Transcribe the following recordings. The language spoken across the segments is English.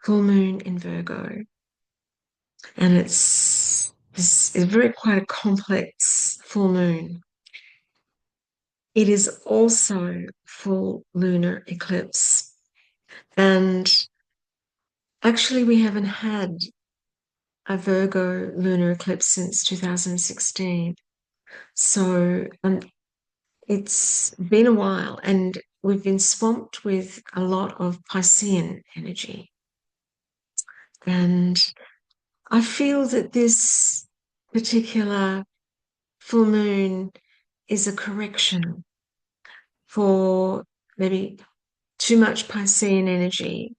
full moon in Virgo, and it's very quite a complex full moon. It is also full lunar eclipse, and actually we haven't had a Virgo lunar eclipse since 2016. So it's been a while, and we've been swamped with a lot of Piscean energy. And I feel that this particular full moon is a correction for maybe too much Piscean energy.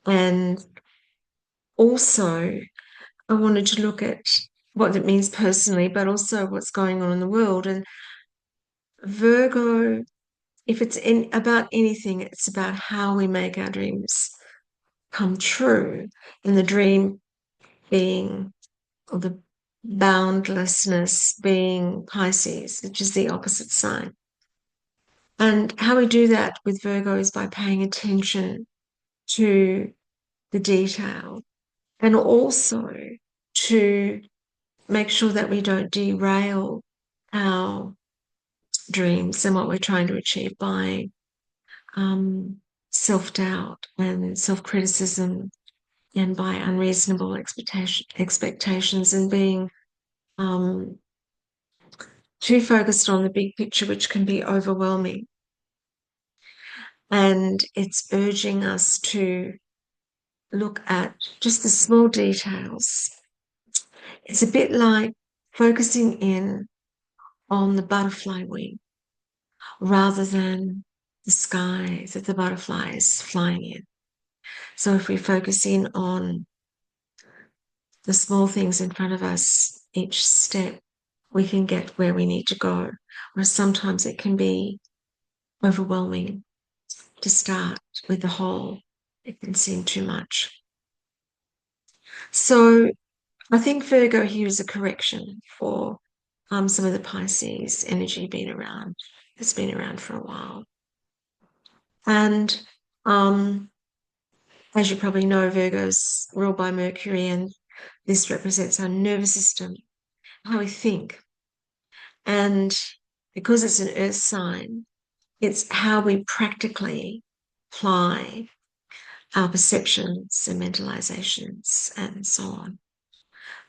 And also, I wanted to look at what it means personally, but also what's going on in the world. And Virgo, if it's about anything, it's about how we make our dreams come true. And the dream being, or the boundlessness being Pisces, which is the opposite sign. And how we do that with Virgo is by paying attention to the detail and also to make sure that we don't derail our dreams and what we're trying to achieve by self-doubt and self-criticism and by unreasonable expectations and being um, too focused on the big picture, which can be overwhelming. And it's urging us to look at just the small details. It's a bit like focusing in on the butterfly wing rather than the sky that the butterfly is flying in. So if we focus in on the small things in front of us, each step, we can get where we need to go. Whereas sometimes it can be overwhelming to start with the whole. It can seem too much. So I think Virgo here is a correction for some of the Pisces energy being around. It's been around for a while. And as you probably know, Virgo's ruled by Mercury, and this represents our nervous system, how we think. And because it's an earth sign, it's how we practically apply our perceptions and mentalizations and so on.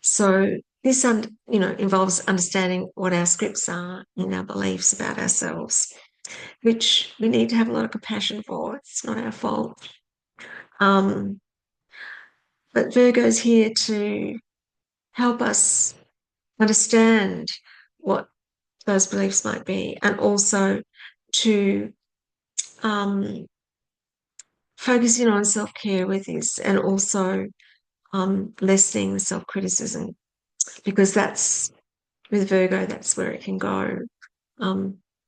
So this, involves understanding what our scripts are and our beliefs about ourselves, which we need to have a lot of compassion for. It's not our fault. But Virgo's here to help us understand what those beliefs might be, and also to um, focus in on self-care with this, and also lessening the self-criticism, because that's, with Virgo, that's where it can go.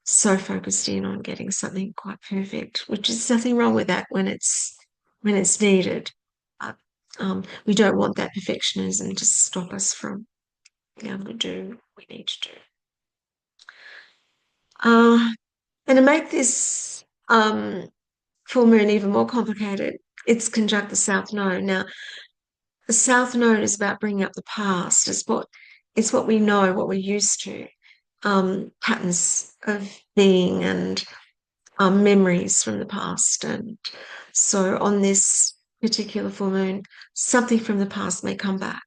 So focused in on getting something quite perfect, which is nothing wrong with that when it's needed. But we don't want that perfectionism to stop us from being able to do what we need to do. And to make this full moon even more complicated, it's conjunct the South Node. Now, the South Node is about bringing up the past. It's what we know, what we're used to, patterns of being and memories from the past. And so on this particular full moon, something from the past may come back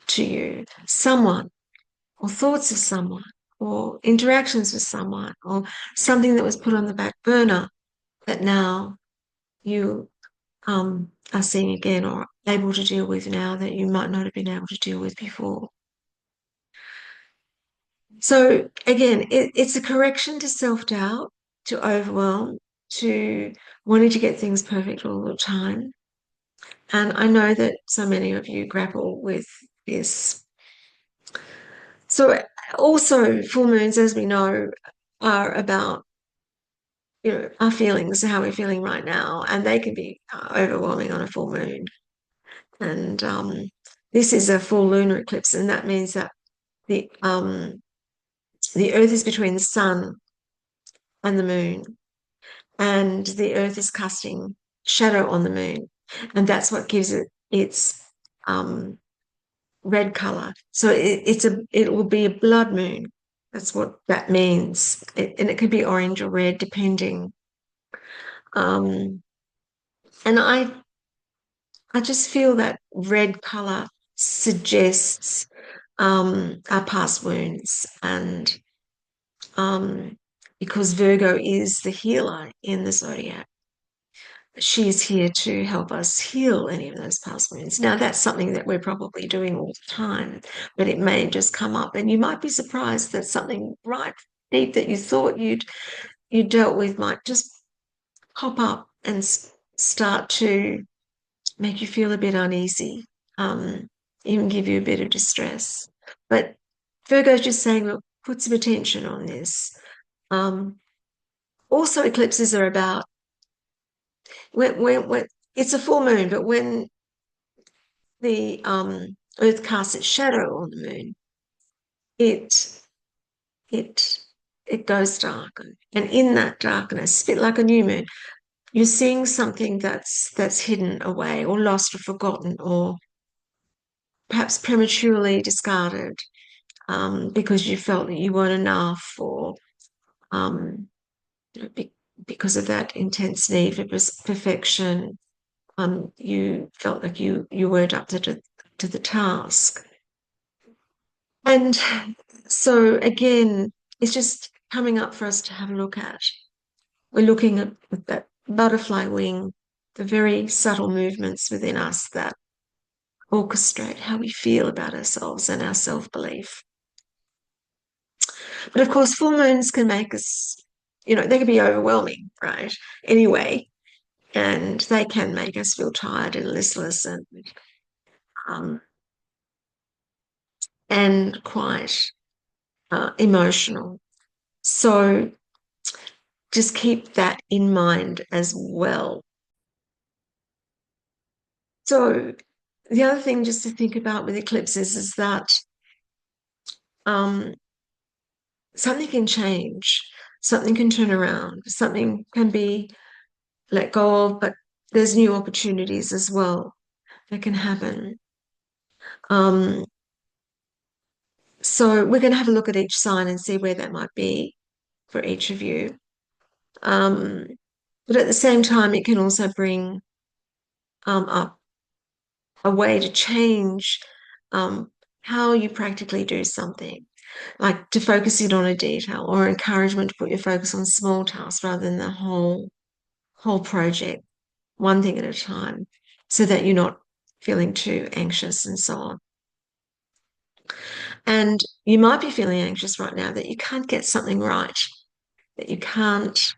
to you. Someone or thoughts of someone or interactions with someone or something that was put on the back burner that now you are seeing again or able to deal with now that you might not have been able to deal with before. So again, it's a correction to self-doubt, to overwhelm, to wanting to get things perfect all the time. And I know that so many of you grapple with this. So also full moons, as we know, are about, our feelings, how we're feeling right now, and they can be overwhelming on a full moon. And this is a full lunar eclipse, and that means that the Earth is between the sun and the moon, and the Earth is casting shadow on the moon. and that's what gives it its red color. So it will be a blood moon. That's what that means, and it could be orange or red depending. Um, and I just feel that red color suggests our past wounds, and because Virgo is the healer in the zodiac, she's here to help us heal any of those past wounds. Now, that's something that we're probably doing all the time, but it may just come up, and you might be surprised that something right deep that you thought you dealt with might just pop up and start to make you feel a bit uneasy, um, even give you a bit of distress. But Virgo's just saying, look, put some attention on this. Um, Also, eclipses are about when it's a full moon, but when the Earth casts its shadow on the moon, it it it goes dark, and in that darkness, a bit like a new moon, you're seeing something that's hidden away or lost or forgotten or perhaps prematurely discarded, because you felt that you weren't enough, or um, because of that intense need for perfection, you felt like you weren't up to the task. And so again, it's just coming up for us to have a look at. We're looking at that butterfly wing, the very subtle movements within us that orchestrate how we feel about ourselves and our self-belief. But of course, full moons can make us, they can be overwhelming, right? Anyway, and they can make us feel tired and listless um, and quite emotional. So just keep that in mind as well. So the other thing just to think about with eclipses is that um, something can change, something can turn around, something can be let go of, but there's new opportunities as well that can happen. Um, so we're going to have a look at each sign and see where that might be for each of you. Um, but at the same time, it can also bring up a way to change um, how you practically do something, like to focus in on a detail, or encouragement to put your focus on small tasks rather than the whole project, one thing at a time, so that you're not feeling too anxious and so on. And you might be feeling anxious right now that you can't get something right, that you can't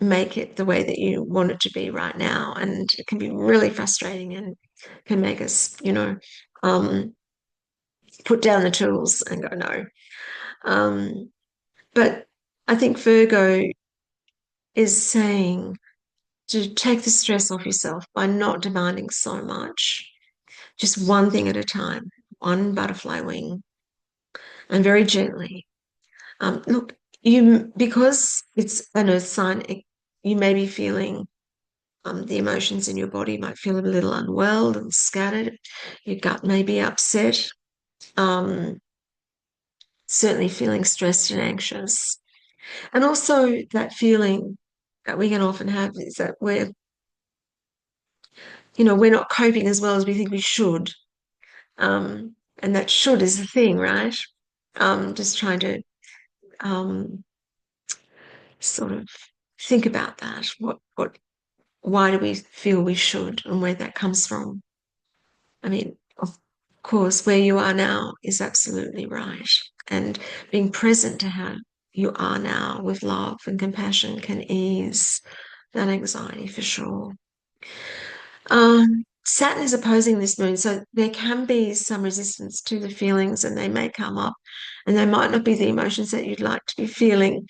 make it the way that you want it to be right now. And it can be really frustrating and can make us, um, put down the tools and go, no. But I think Virgo is saying to take the stress off yourself by not demanding so much, just one thing at a time, one butterfly wing, and very gently. Look, because it's an earth sign, you may be feeling the emotions in your body might feel a little unwell and scattered. Your gut may be upset. Um, Certainly feeling stressed and anxious. And also that feeling that we can often have is that we're not coping as well as we think we should. And that should is the thing, right? Just trying to um, sort of think about that. Why do we feel we should, and where that comes from? I mean, of course, where you are now is absolutely right. And being present to how you are now with love and compassion can ease that anxiety for sure. Saturn is opposing this moon, so there can be some resistance to the feelings, and they may come up, and they might not be the emotions that you'd like to be feeling,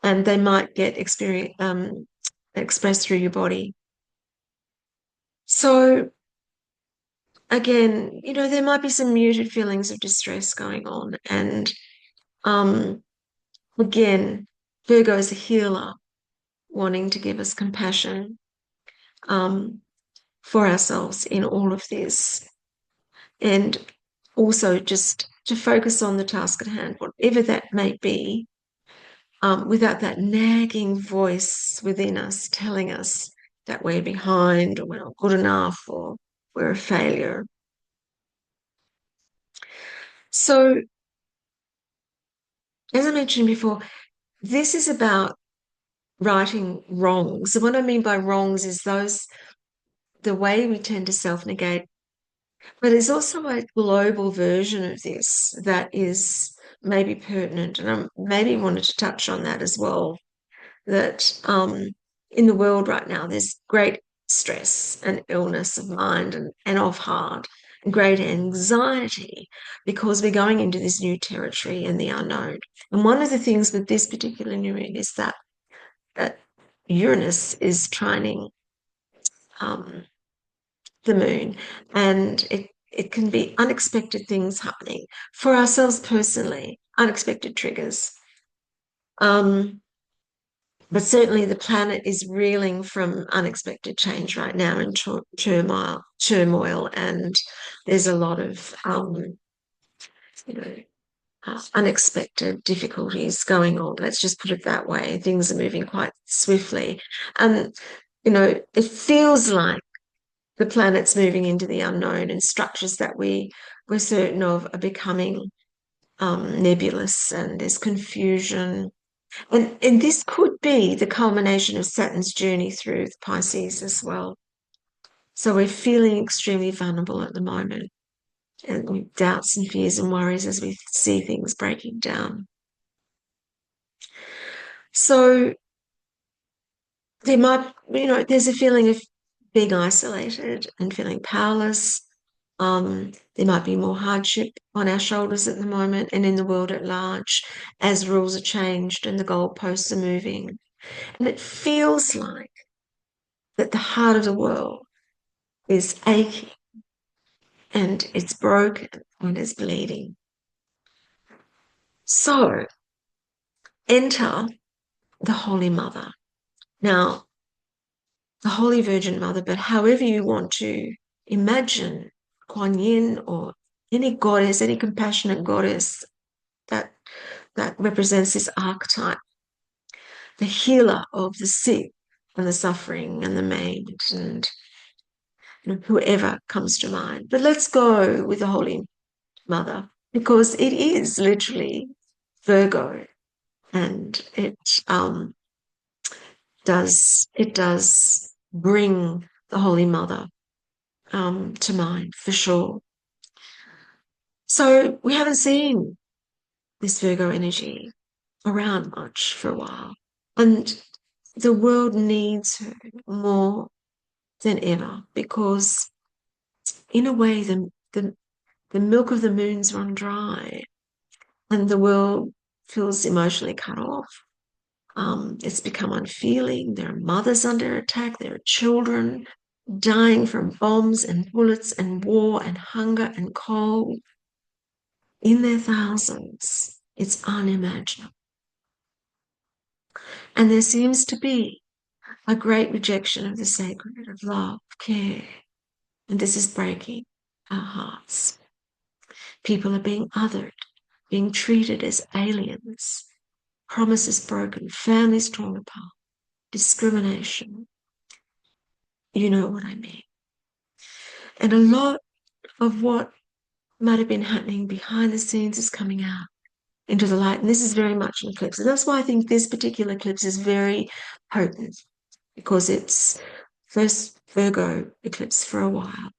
and they might get expressed through your body. So again, there might be some muted feelings of distress going on, and again, Virgo is a healer, wanting to give us compassion. Um, for ourselves in all of this. And also just to focus on the task at hand, whatever that may be, without that nagging voice within us telling us that we're behind or we're not good enough or we're a failure. So, as I mentioned before, this is about righting wrongs. So what I mean by wrongs is the way we tend to self-negate, but there's also a global version of this that is maybe pertinent, and I maybe wanted to touch on that as well, that in the world right now there's great stress and illness of mind and of heart, and great anxiety because we're going into this new territory and the unknown. And one of the things with this particular new moon is that Uranus is trining um, the moon, and it can be unexpected things happening for ourselves personally, unexpected triggers. Um, but certainly the planet is reeling from unexpected change right now and turmoil, and there's a lot of you know unexpected difficulties going on. Let's just put it that way. Things are moving quite swiftly, and it feels like the planet's moving into the unknown, and structures that we're certain of are becoming nebulous, and there's confusion. And this could be the culmination of Saturn's journey through Pisces as well. So we're feeling extremely vulnerable at the moment, and with doubts and fears and worries as we see things breaking down. So there's a feeling of being isolated and feeling powerless. There might be more hardship on our shoulders at the moment and in the world at large as rules are changed and the goalposts are moving. And it feels like that the heart of the world is aching and it's broken and it's bleeding. So enter the Holy Mother. Now, the Holy Virgin Mother, but however you want to imagine Kuan Yin or any goddess, any compassionate goddess that represents this archetype, the healer of the sick and the suffering and the maimed, and whoever comes to mind. But let's go with the Holy Mother because it is literally Virgo, and it does bring the Holy Mother to mind for sure. So we haven't seen this Virgo energy around much for a while, and the world needs her more than ever because, in a way, the milk of the moon's run dry, and the world feels emotionally cut off. It's become unfeeling. There are mothers under attack. There are children dying from bombs and bullets and war and hunger and cold in their thousands. It's unimaginable. And there seems to be a great rejection of the sacred, of love, care. And this is breaking our hearts. People are being othered, being treated as aliens, promises broken, families torn apart, discrimination. You know what I mean. And a lot of what might have been happening behind the scenes is coming out into the light. And this is very much an eclipse. And that's why I think this particular eclipse is very potent, because it's first Virgo eclipse for a while.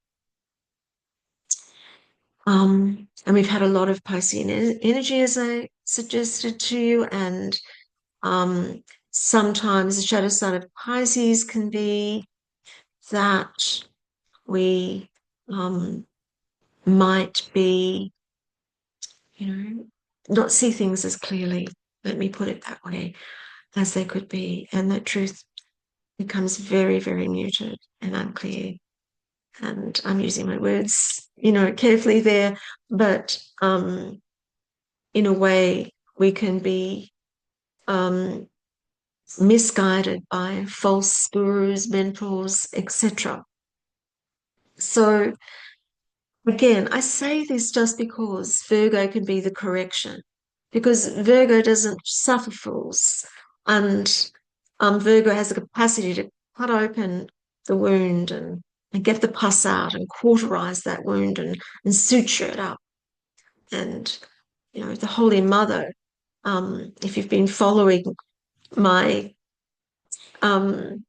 And we've had a lot of Piscean energy, as I suggested to you, and sometimes the shadow side of Pisces can be that we might be, not see things as clearly, let me put it that way, as they could be, and that truth becomes very, very muted and unclear. And I'm using my words, carefully there, but in a way, we can be misguided by false gurus, mentors, etc. So again, I say this just because Virgo can be the correction, because Virgo doesn't suffer fools, and Virgo has the capacity to cut open the wound and get the pus out and cauterize that wound and suture it up. And, you know, the Holy Mother, if you've been following my um,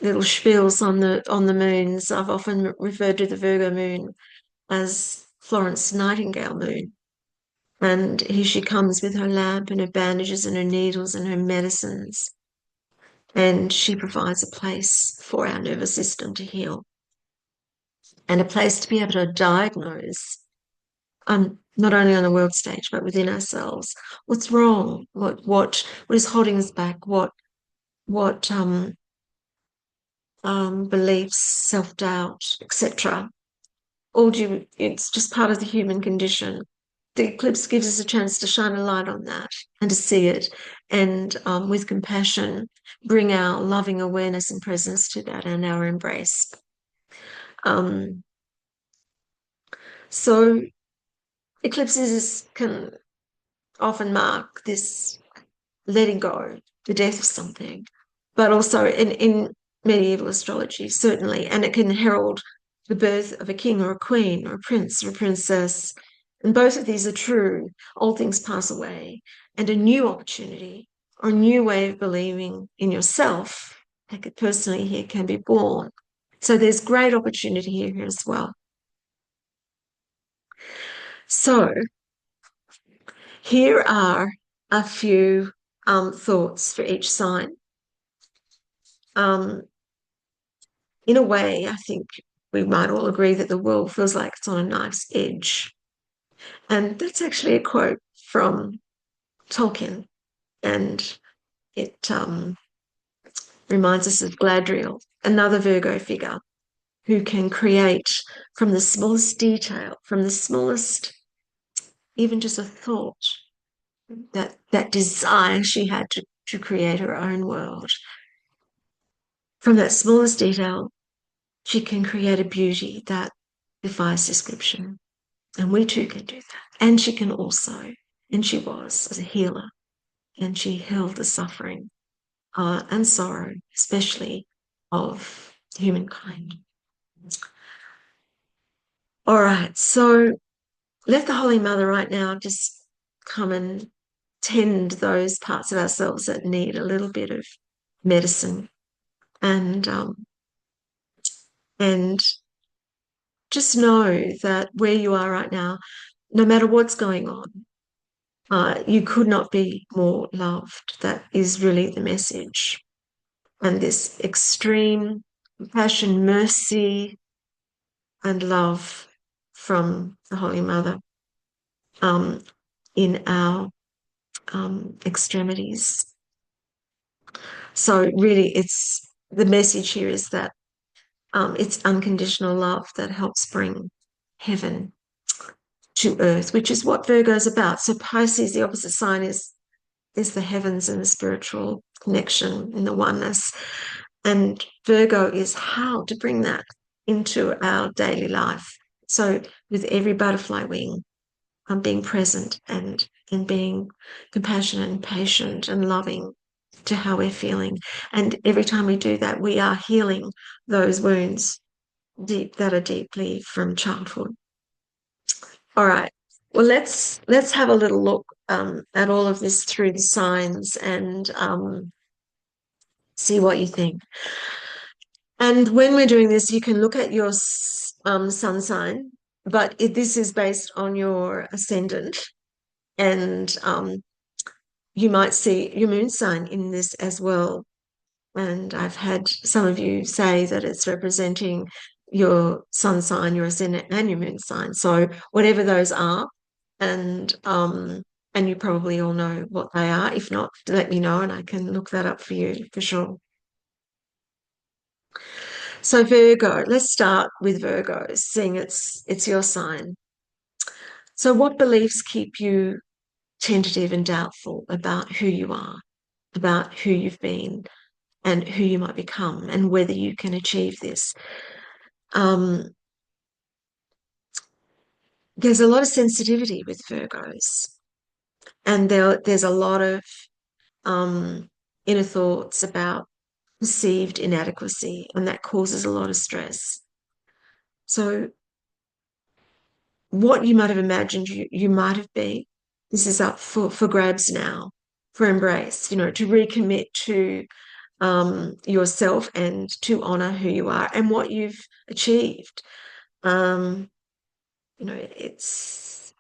little spiels on the moons, I've often referred to the Virgo moon as Florence Nightingale moon. And here she comes with her lamp and her bandages and her needles and her medicines. And she provides a place for our nervous system to heal and a place to be able to diagnose, not only on the world stage, but within ourselves. What's wrong? What is holding us back? What beliefs, self-doubt, etc. It's just part of the human condition. The eclipse gives us a chance to shine a light on that and to see it, and with compassion, bring our loving awareness and presence to that and our embrace. Um, so eclipses can often mark this letting go, the death of something, but also in medieval astrology, certainly, and it can herald the birth of a king or a queen or a prince or a princess. And both of these are true. All things pass away, and a new opportunity or a new way of believing in yourself, like it personally here, can be born. So there's great opportunity here as well. So here are a few thoughts for each sign. Um, in a way, I think we might all agree that the world feels like it's on a knife's edge. And that's actually a quote from Tolkien. And it reminds us of Gladriel, another Virgo figure who can create from the smallest detail, from the smallest, even just a thought, that desire she had to create her own world. From that smallest detail, she can create a beauty that defies description. And we too can do that. And she can also, and she was as a healer, and she healed the suffering and sorrow, especially of humankind. All right, so let the Holy Mother right now just come and tend those parts of ourselves that need a little bit of medicine, and and just know that where you are right now, no matter what's going on, you could not be more loved. That is really the message. And this extreme compassion, mercy, and love from the Holy Mother um, in our extremities. So really, it's the message here is that it's unconditional love that helps bring heaven to earth, which is what Virgo is about. So Pisces, the opposite sign, is the heavens and the spiritual connection and the oneness. And Virgo is how to bring that into our daily life. So with every butterfly wing, I'm being present and being compassionate and patient and loving to how we're feeling. And every time we do that, we are healing those wounds that are deeply from childhood. All right. Well, let's have a little look at all of this through the signs and see what you think. And when we're doing this, you can look at your sun sign, but this is based on your ascendant, and you might see your moon sign in this as well. And I've had some of you say that it's representing your sun sign, your ascendant, and your moon sign. So whatever those are, and you probably all know what they are. If not, let me know and I can look that up for you for sure. So Virgo, let's start with Virgo, seeing it's your sign. So what beliefs keep you tentative and doubtful about who you are, about who you've been, and who you might become, and whether you can achieve this? Um, there's a lot of sensitivity with Virgos, and there's a lot of um, inner thoughts about perceived inadequacy, and that causes a lot of stress. So, what you might have imagined you might have been, this is up for grabs now, for embrace, to recommit to yourself and to honor who you are and what you've achieved. Um, it's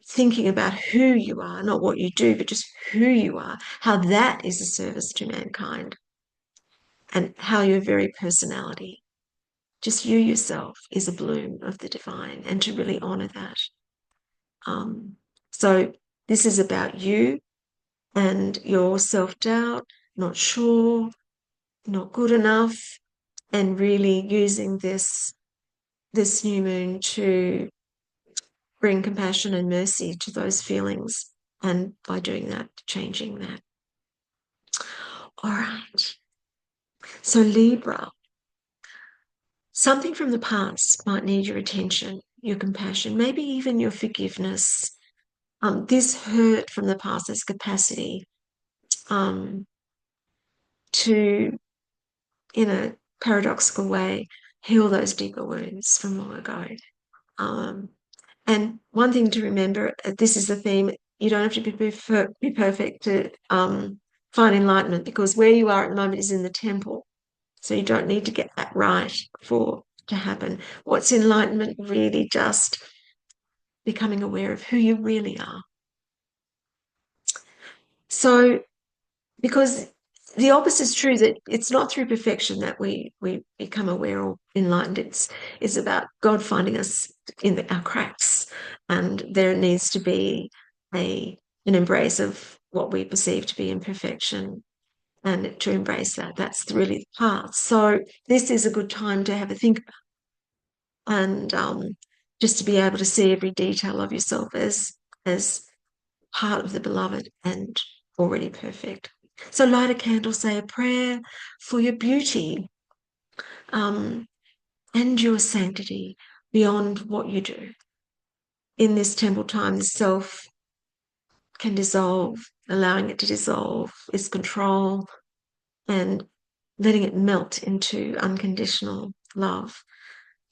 thinking about who you are, not what you do, but just who you are, how that is a service to mankind, and how your very personality, just you yourself, is a bloom of the divine, and to really honor that. Um, so this is about you and your self-doubt, not sure, not good enough, and really using this new moon to bring compassion and mercy to those feelings, and by doing that, changing that. All right. So Libra, something from the past might need your attention, your compassion, maybe even your forgiveness. This hurt from the past has capacity um, to, in a paradoxical way, heal those deeper wounds from long ago. Um, and one thing to remember, this is the theme, you don't have to be perfect to find enlightenment, because where you are at the moment is in the temple. So you don't need to get that right for to happen. What's enlightenment? Really just becoming aware of who you really are. So, because the opposite is true, that it's not through perfection that we become aware or enlightened. It's about God finding us in our cracks, and there needs to be an embrace of what we perceive to be imperfection, and to embrace that. That's really the path. So this is a good time to have a think about, and just to be able to see every detail of yourself as part of the beloved and already perfect. So light a candle, say a prayer for your beauty and your sanctity beyond what you do. In this temple time, the self can dissolve, allowing it to dissolve its control and letting it melt into unconditional love.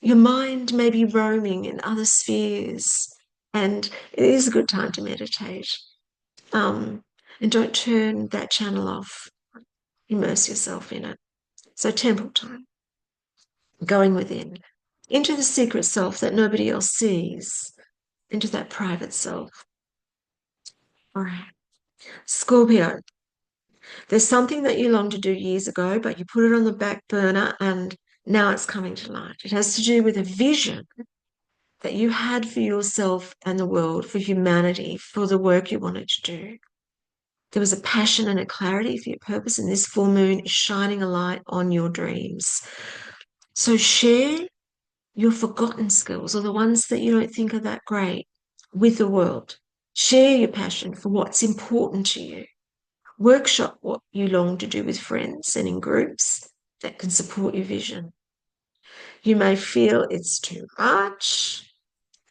Your mind may be roaming in other spheres, and it is a good time to meditate. And don't turn that channel off. Immerse yourself in it. So, temple time, going within, into the secret self that nobody else sees, into that private self. All right. Scorpio, there's something that you longed to do years ago, but you put it on the back burner, and now it's coming to light. It has to do with a vision that you had for yourself and the world, for humanity, for the work you wanted to do. There was a passion and a clarity for your purpose, and this full moon is shining a light on your dreams. So share your forgotten skills, or the ones that you don't think are that great, with the world. Share your passion for what's important to you. Workshop what you long to do with friends and in groups that can support your vision. You may feel it's too much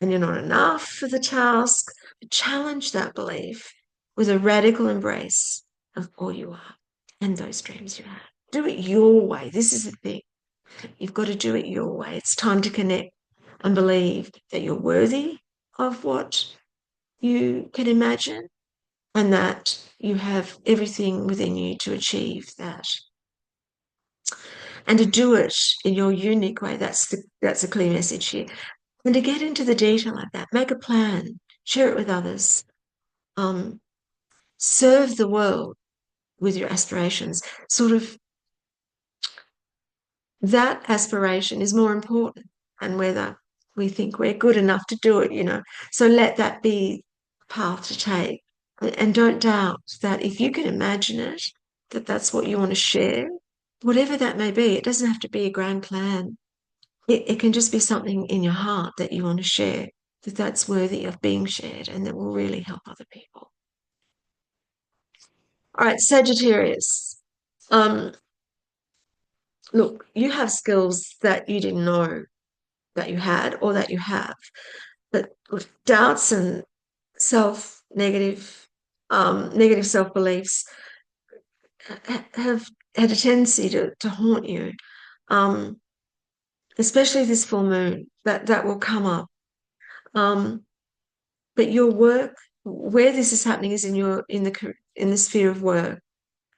and you're not enough for the task, but challenge that belief with a radical embrace of all you are and those dreams you have. Do it your way. This is the thing. You've got to do it your way. It's time to connect and believe that you're worthy of what you can imagine, and that you have everything within you to achieve that. And to do it in your unique way. That's a clear message here. And to get into the detail like that, make a plan, share it with others, um, serve the world with your aspirations. Sort of that aspiration is more important than whether we think we're good enough to do it. So let that be the path to take. And don't doubt that if you can imagine it, that that's what you want to share, whatever that may be. It doesn't have to be a grand plan. It can just be something in your heart that you want to share, that's worthy of being shared and that will really help other people. All right, Sagittarius. Um, look, you have skills that you didn't know that you had or that you have, but doubts and negative self-beliefs have had a tendency to haunt you, um, especially this full moon, that will come up. Um, but your work, where this is happening, is in the sphere of work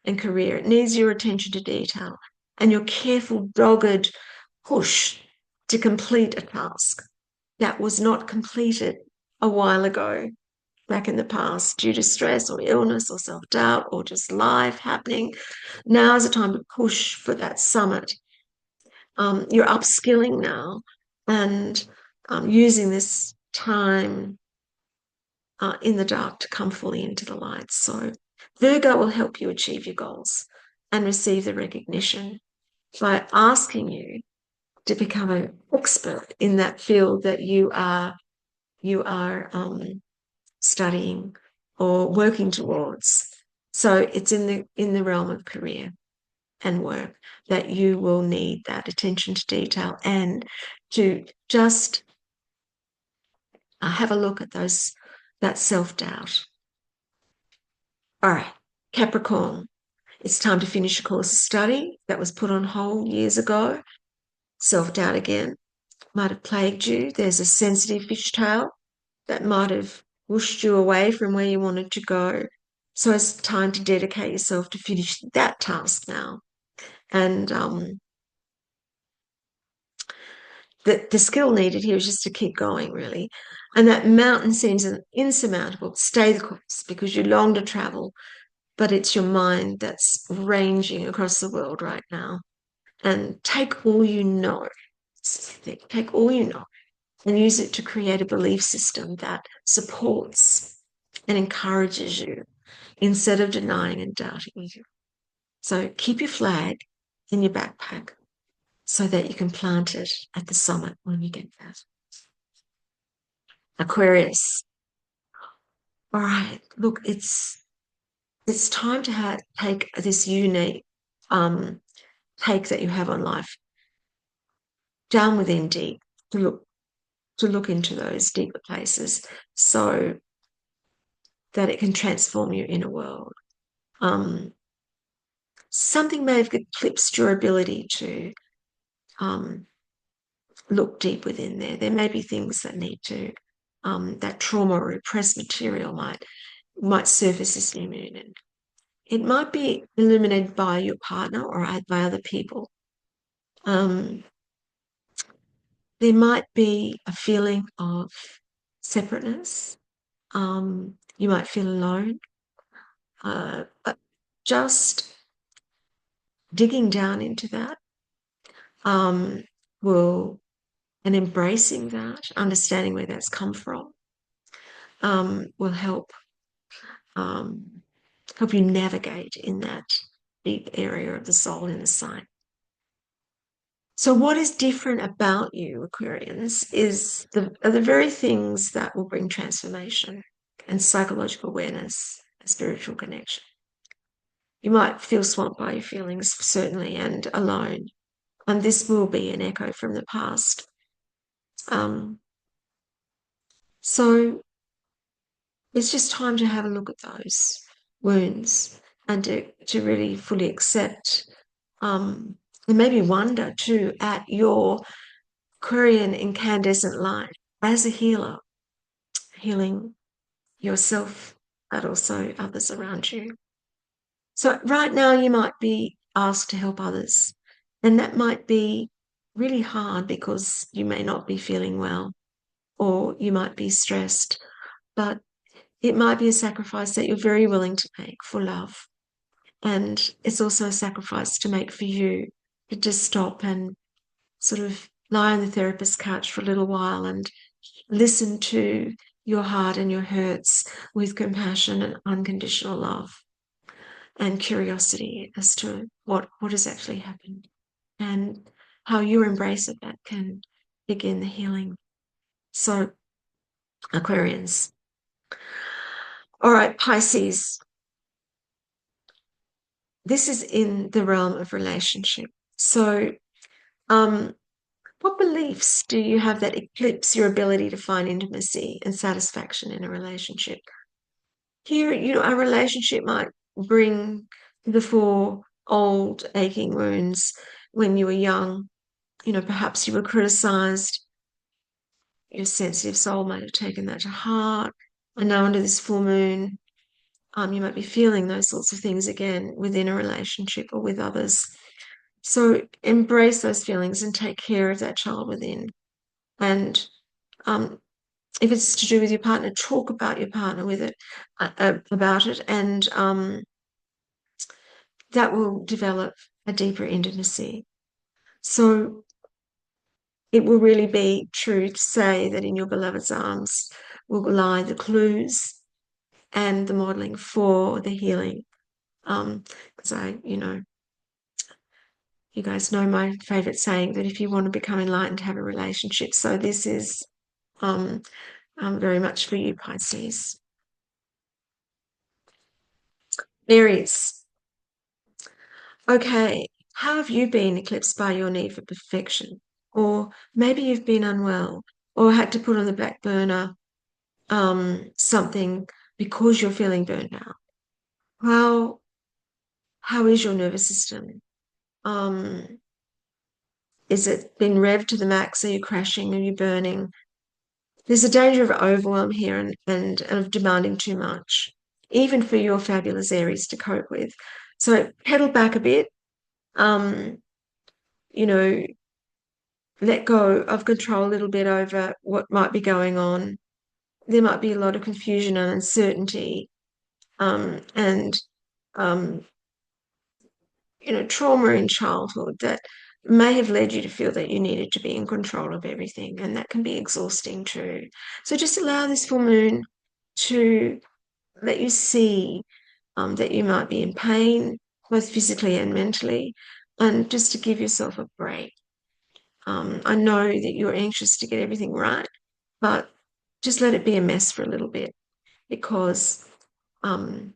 and career. It needs your attention to detail and your careful, dogged push to complete a task that was not completed a while ago, back in the past, due to stress or illness or self-doubt or just life happening. Now is the time to push for that summit. You're upskilling now and using this time in the dark to come fully into the light. So Virgo will help you achieve your goals and receive the recognition by asking you to become an expert in that field that you are studying or working towards. So it's in the realm of career and work that you will need that attention to detail and to just have a look at that self-doubt. All right, Capricorn, it's time to finish a course of study that was put on hold years ago. Self-doubt again might have plagued you. There's a sensitive fishtail that might have whooshed you away from where you wanted to go. So it's time to dedicate yourself to finish that task now. And the skill needed here is just to keep going, really. And that mountain seems insurmountable. Stay the course because you long to travel, but it's your mind that's ranging across the world right now. And take all you know. Take all you know and use it to create a belief system that supports and encourages you instead of denying and doubting you. So keep your flag in your backpack so that you can plant it at the summit when you get there. Aquarius. All right, look, it's time to take this unique take that you have on life down within deep to look into those deeper places so that it can transform your inner world. Something may have eclipsed your ability to um, look deep within there. There may be things that need to, that trauma or repressed material might surface this new moon. And it might be illuminated by your partner or by other people. There might be a feeling of separateness. You might feel alone. But just digging down into that will, and embracing that, understanding where that's come from, will help you navigate in that deep area of the soul in the sign. So what is different about you, Aquarians, are the very things that will bring transformation and psychological awareness and spiritual connection. You might feel swamped by your feelings, certainly, and alone. And this will be an echo from the past. So it's just time to have a look at those wounds and to really fully accept and maybe wonder too at your Aquarian incandescent light as a healer, healing yourself, but also others around you. So right now you might be asked to help others, and that might be really hard because you may not be feeling well or you might be stressed, but it might be a sacrifice that you're very willing to make for love. And it's also a sacrifice to make for you to just stop and sort of lie on the therapist's couch for a little while and listen to your heart and your hurts with compassion and unconditional love and curiosity as to what has actually happened and how your embrace of that can begin the healing. So, Aquarians. All right, Pisces. This is in the realm of relationship. So, um, what beliefs do you have that eclipse your ability to find intimacy and satisfaction in a relationship? Here, a relationship might bring to the fore old aching wounds when you were young. Perhaps you were criticized. Your sensitive soul might have taken that to heart. And now under this full moon, you might be feeling those sorts of things again within a relationship or with others. So embrace those feelings and take care of that child within. And um, if it's to do with your partner, talk about your partner with it, about it, and that will develop a deeper intimacy. So it will really be true to say that in your beloved's arms will lie the clues and the modeling for the healing. Because you guys know my favorite saying that if you want to become enlightened, have a relationship. So this is um, very much for you, Pisces. Aries. Okay, how have you been eclipsed by your need for perfection? Or maybe you've been unwell or had to put on the back burner something because you're feeling burnt out. How how is your nervous system? Um, is it been revved to the max? Are you crashing? Are you burning? There's a danger of overwhelm here and of demanding too much, even for your fabulous Aries to cope with. So pedal back a bit. Um, you know, let go of control a little bit over what might be going on. There might be a lot of confusion and uncertainty, and um, trauma in childhood that may have led you to feel that you needed to be in control of everything, and that can be exhausting too. So just allow this full moon to let you see that you might be in pain, both physically and mentally, and just to give yourself a break. I know that you're anxious to get everything right, but just let it be a mess for a little bit because, and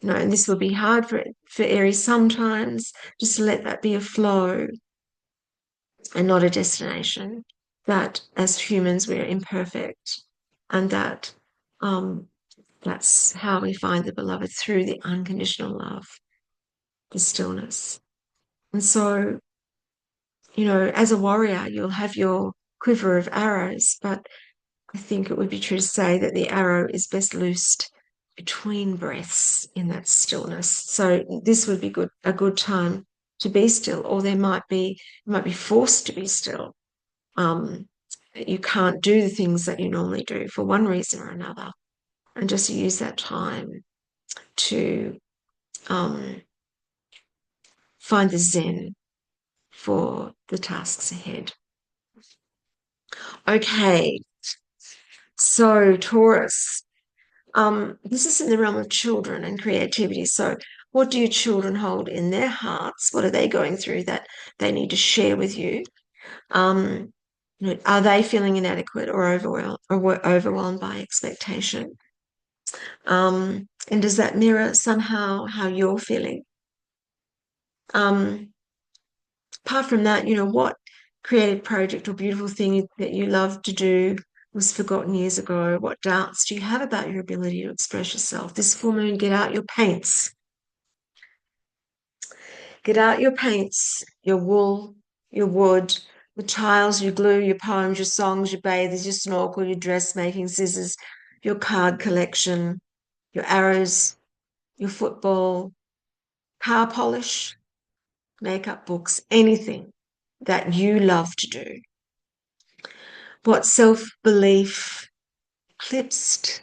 this will be hard for Aries sometimes, just to let that be a flow and not a destination. That as humans, we're imperfect, and that that's how we find the beloved through the unconditional love, the stillness. And so, as a warrior, you'll have your quiver of arrows, but I think it would be true to say that the arrow is best loosed between breaths in that stillness. So this would be a good time to be still, or you might be forced to be still. Um, you can't do the things that you normally do for one reason or another, and just use that time to um, find the zen for the tasks ahead. Okay, so Taurus. This is in the realm of children and creativity. So, what do your children hold in their hearts? What are they going through that they need to share with you? Um, are they feeling inadequate or overwhelmed by expectation? And does that mirror somehow how you're feeling? Um, Apart from that, what creative project or beautiful thing that you love to do was forgotten years ago? What doubts do you have about your ability to express yourself? This full moon, get out your paints. Get out your paints, your wool, your wood, your tiles, your glue, your poems, your songs, your bathers, your snorkel, your dressmaking scissors, your card collection, your arrows, your football, car polish, makeup books, anything that you love to do. What self-belief eclipsed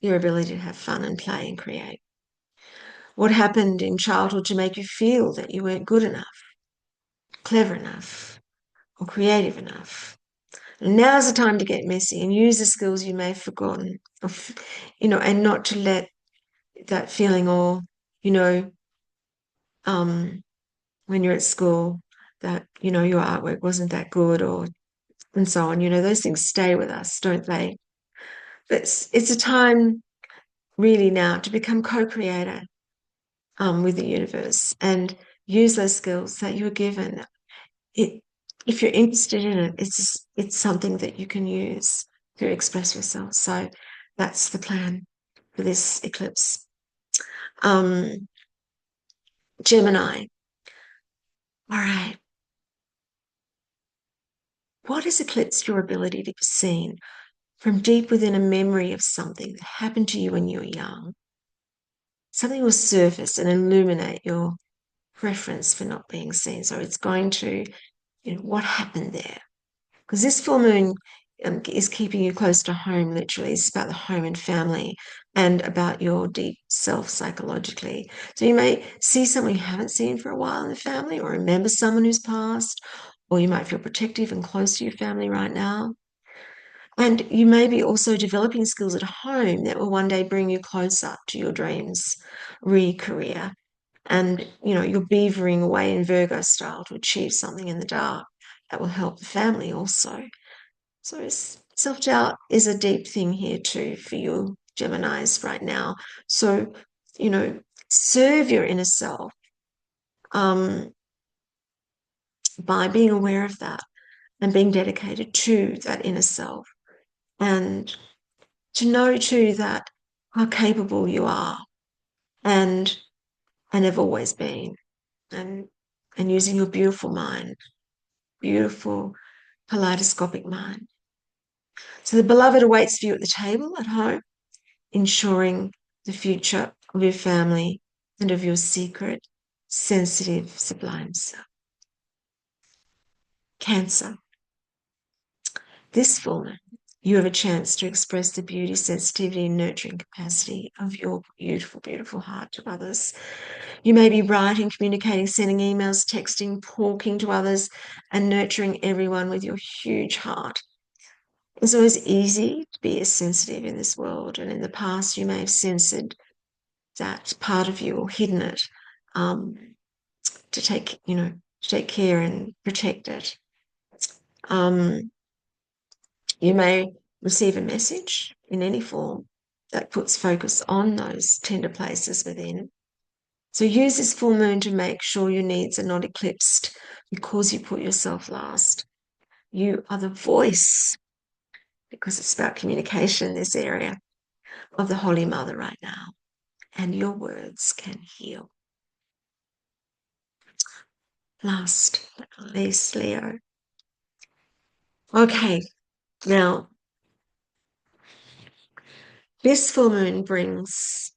your ability to have fun and play and create? What happened in childhood to make you feel that you weren't good enough, clever enough, or creative enough? And now's the time to get messy and use the skills you may have forgotten, and not to let that feeling or, you know, um, when you're at school that, your artwork wasn't that good and so on. Those things stay with us, don't they? But it's a time really now to become co-creator with the universe and use those skills that you were given. If you're interested in it, it's something that you can use to express yourself. So that's the plan for this eclipse. Gemini. All right. What has eclipsed your ability to be seen from deep within a memory of something that happened to you when you were young? Something will surface and illuminate your preference for not being seen. So it's going to, what happened there? Because this full moon is keeping you close to home, literally. It's about the home and family and about your deep self psychologically. So you may see someone you haven't seen for a while in the family, or remember someone who's passed, or you might feel protective and close to your family right now. And you may be also developing skills at home that will one day bring you closer to your dreams, career. And, you're beavering away in Virgo style to achieve something in the dark that will help the family also. So self-doubt is a deep thing here too for you Geminis right now. So, serve your inner self by being aware of that and being dedicated to that inner self. And to know too that how capable you are and have always been, and using your beautiful mind, beautiful kaleidoscopic mind. So the beloved awaits for you at the table at home, ensuring the future of your family and of your secret, sensitive, sublime self. Cancer. This full moon, you have a chance to express the beauty, sensitivity, and nurturing capacity of your beautiful, beautiful heart to others. You may be writing, communicating, sending emails, texting, talking to others, and nurturing everyone with your huge heart. It's always easy to be as sensitive in this world, and in the past you may have censored that part of you or hidden it to take care and protect it. You may receive a message in any form that puts focus on those tender places within. So use this full moon to make sure your needs are not eclipsed because you put yourself last. You are the voice, because it's about communication in this area, of the Holy Mother right now. And your words can heal. Last but not least, Leo. Okay, now this full moon brings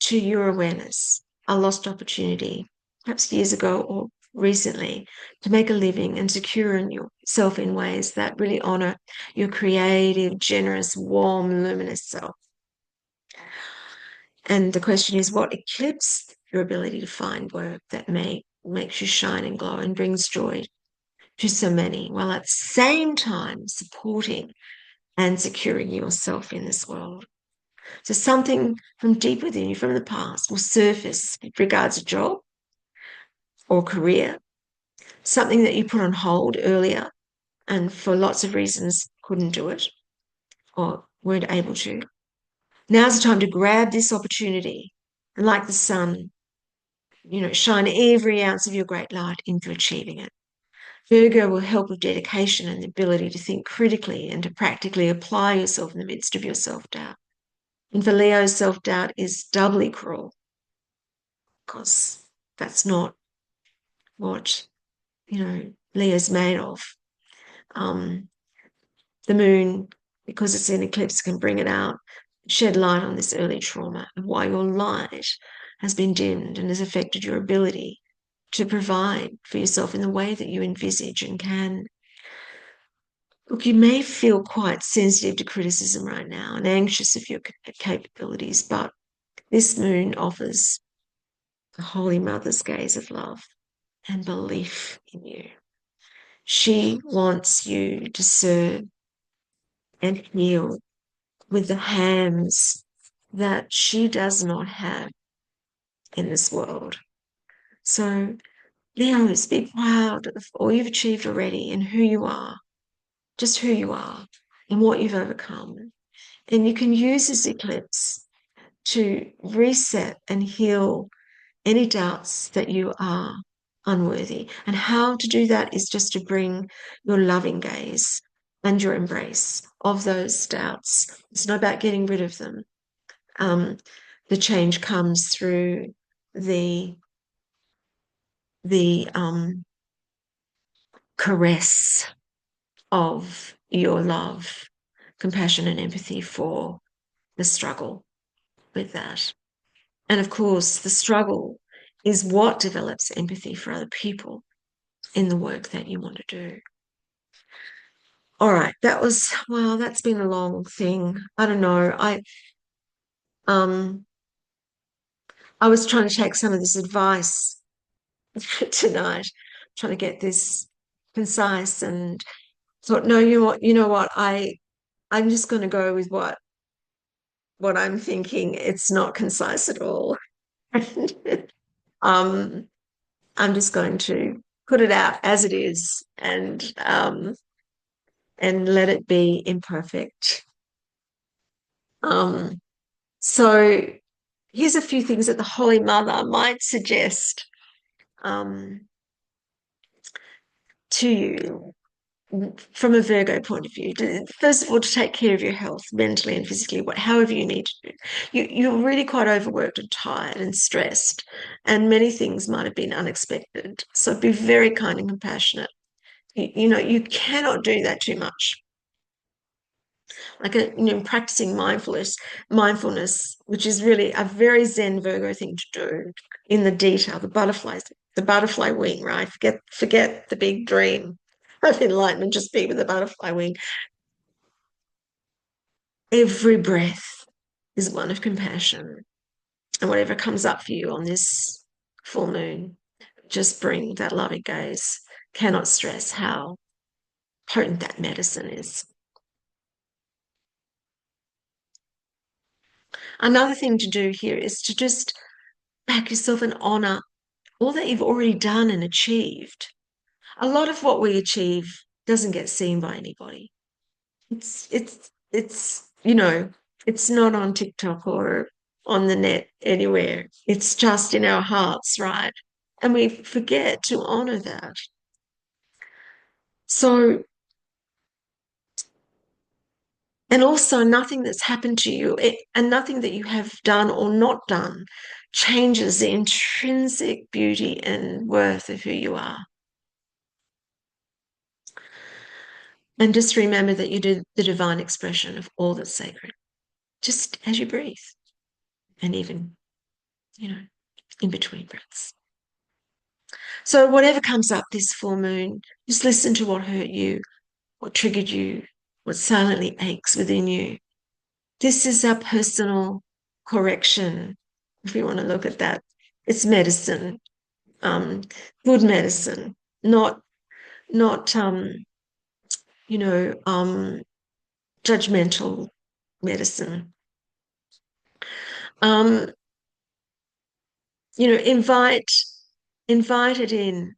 to your awareness a lost opportunity, perhaps years ago or recently, to make a living and secure yourself in ways that really honor your creative, generous, warm, luminous self. And the question is, what eclipsed your ability to find work that makes you shine and glow and brings joy to so many, while at the same time supporting and securing yourself in this world? So something from deep within you, from the past, will surface with regards to job or career, something that you put on hold earlier and for lots of reasons couldn't do it or weren't able to. Now's the time to grab this opportunity and, like the sun, shine every ounce of your great light into achieving it. Virgo will help with dedication and the ability to think critically and to practically apply yourself in the midst of your self-doubt. And for Leo, self-doubt is doubly cruel because that's not what, Leo's made of. The moon, because it's in eclipse, can bring it out, shed light on this early trauma of why your light has been dimmed and has affected your ability to provide for yourself in the way that you envisage and can. Look, you may feel quite sensitive to criticism right now and anxious of your capabilities, but this moon offers the Holy Mother's gaze of love and belief in you. She wants you to serve and heal with the hands that she does not have in this world. So, Leos, be proud of all you've achieved already and who you are, just who you are and what you've overcome. And you can use this eclipse to reset and heal any doubts that you are unworthy. And how to do that is just to bring your loving gaze and your embrace of those doubts. It's not about getting rid of them. Um, the change comes through the the caress of your love, compassion, and empathy for the struggle with that. And of course, the struggle is what develops empathy for other people in the work that you want to do. All right, well, that's been a long thing. I don't know. Um I was trying to take some of this advice tonight, trying to get this concise, and thought, no, you know what, I'm just going to go with what I'm thinking. It's not concise at all. um, I'm just going to put it out as it is, and let it be imperfect. Um, so here's a few things that the Holy Mother might suggest um, to you from a Virgo point of view. First of all, to take care of your health mentally and physically, however you need to do. You're really quite overworked and tired and stressed, and many things might have been unexpected. So be very kind and compassionate. You know, you cannot do that too much. Like practicing mindfulness, which is really a very Zen Virgo thing to do in the detail, the butterfly wing, right? Forget the big dream of enlightenment, just be with the butterfly wing. Every breath is one of compassion. And whatever comes up for you on this full moon, just bring that loving gaze. Cannot stress how potent that medicine is. Another thing to do here is to just back yourself and honor all that you've already done and achieved. A lot of what we achieve doesn't get seen by anybody. It's not on TikTok or on the net anywhere. It's just in our hearts, right? And we forget to honor that. So, and also nothing that's happened to you and nothing that you have done or not done changes the intrinsic beauty and worth of who you are. And just remember that you do the divine expression of all that's sacred, just as you breathe, and even, in between breaths. So, whatever comes up this full moon, just listen to what hurt you, what triggered you, what silently aches within you. This is our personal correction, if you want to look at that. It's medicine, good medicine, not judgmental medicine. Um, invite it in,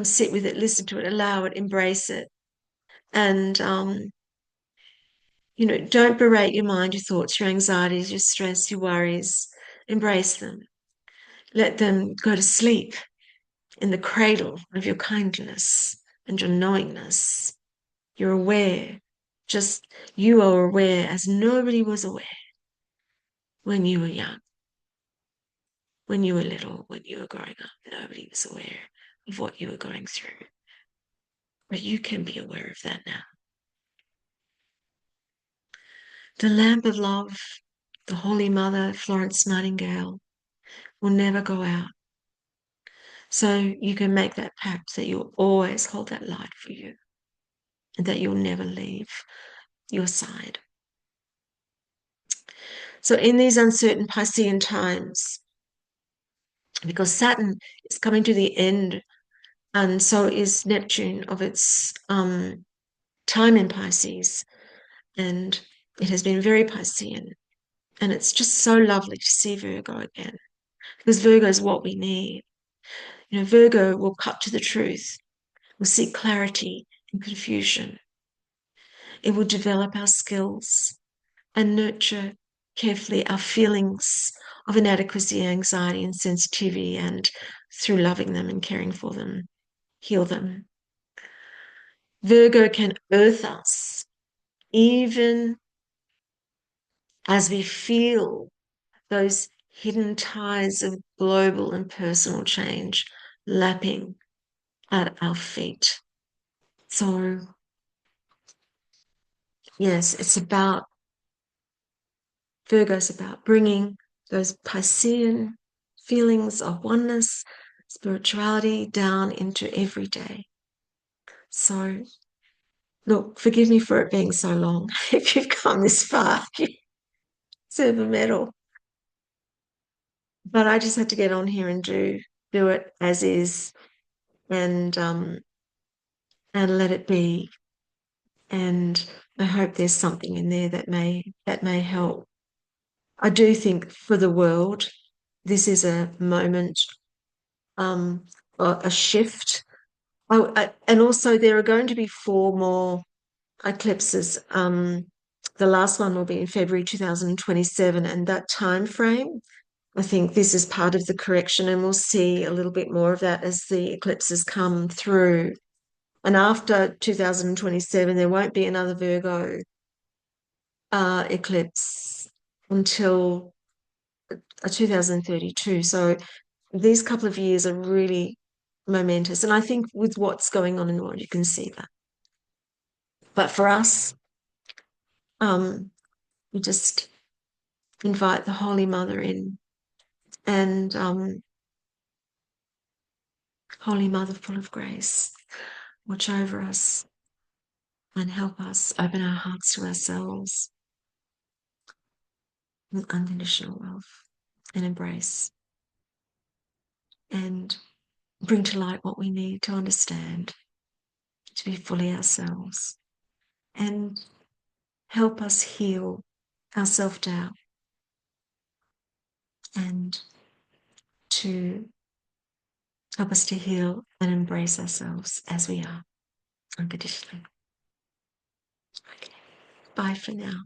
sit with it, listen to it, allow it, embrace it, and don't berate your mind, your thoughts, your anxieties, your stress, your worries. Embrace them. Let them go to sleep in the cradle of your kindness and your knowingness. You're aware. Just you are aware as nobody was aware when you were young, when you were little, when you were growing up. Nobody was aware of what you were going through. But you can be aware of that now. The lamp of love, the Holy Mother, Florence Nightingale, will never go out. So you can make that pact that you'll always hold that light for you and that you'll never leave your side. So in these uncertain Piscean times, because Saturn is coming to the end, and so is Neptune of its time in Pisces, and it has been very Piscean. And it's just so lovely to see Virgo again, because Virgo is what we need. Virgo will cut to the truth, will seek clarity and confusion. It will develop our skills and nurture carefully our feelings of inadequacy, anxiety, and sensitivity, and through loving them and caring for them, heal them. Virgo can earth us, even as we feel those hidden tides of global and personal change lapping at our feet. So, yes, Virgo's about bringing those Piscean feelings of oneness, spirituality down into everyday. So, look, forgive me for it being so long. If you've come this far, you deserve a medal. But I just had to get on here and do it as is, and let it be. And I hope there's something in there that may help. I do think for the world, this is a moment, a shift. And also there are going to be 4 more eclipses. The last one will be in February 2027, and that time frame, I think this is part of the correction, and we'll see a little bit more of that as the eclipses come through. And after 2027, there won't be another Virgo eclipse until 2032. So these couple of years are really momentous. And I think with what's going on in the world, you can see that. But for us, we just invite the Holy Mother in, and Holy Mother full of grace, watch over us and help us open our hearts to ourselves with unconditional love and embrace, and bring to light what we need to understand, to be fully ourselves, and help us heal our self-doubt, and to help us to heal and embrace ourselves as we are, unconditionally. Okay, bye for now.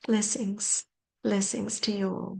Blessings to you all.